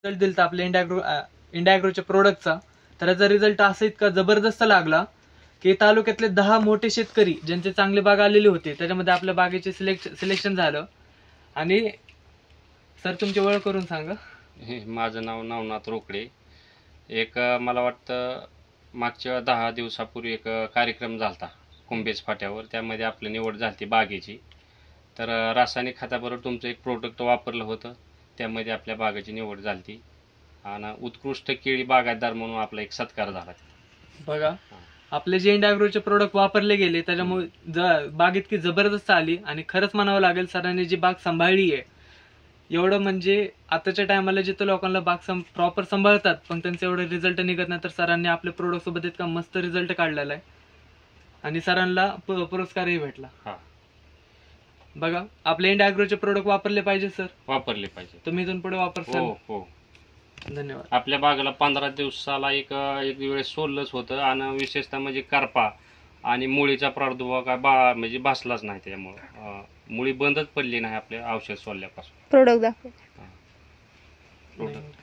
Result दिलता आपल्या इंडियाग्रोच्या प्रोडक्टचा. तर याचा रिझल्ट असा इतका जबरदस्त लागला की तालुक्यातले 10 मोठे शेतकरी ज्यांचे चांगले बाग आलेले होते त्याच्यामध्ये आपल्या बागेचे सिलेक्शन झालं. आणि सर तुमची ओळख करून सांगा. माझं नाव नवनाथ रोकडे. एक मला वाटतं मागच्या 10 दिवसापूर्वी एक कार्यक्रम झाला कुंभेज फाट्यावर. त्यामध्ये आपली निवड झाली बागेची. तर रासायनिक खताबरोबर तुमचं एक प्रोडक्ट वापरलं होतं, त्यामध्ये आपल्या बागेची निवड झाली आणि उत्कृष्ट केळी बागायतदार म्हणून आपला एक सत्कार झाला. बघा आपले जे इंडियाग्रोचे प्रोडक्ट वापरले गेले त्याच्यामुळे बाग इतकी जबरदस्त आली. आणि खरंच म्हणावं लागेल सरांनी जी बाग सांभाळली आहे एवढं, म्हणजे आताच्या टायमाला जिथं लोकांना बाग प्रॉपर सांभाळतात पण त्यांचं एवढं रिझल्ट निघत नाही, तर सरांनी आपल्या प्रोडक्ट सोबत इतका मस्त रिझल्ट काढलेला आहे आणि सरांना पुरस्कारही भेटला. बघा आपले इंडियाग्रोचे प्रोडक्ट वापरले पाहिजे सर. वापरले पाहिजे. तुम्ही इथून पुढे वापरसाल. हो हो, धन्यवाद. आपल्या बागेला 15 दिवसाला एक वेळेस सोललंच होतं आणि विशेषतः म्हणजे करपा आणि मुळीचा प्रादुर्भाव काय म्हणजे भासलाच नाही. त्यामुळं मुळी बंदच पडली नाही आपल्या औषध सोडल्यापासून. प्रोडक्ट दाखव. प्रोडक्ट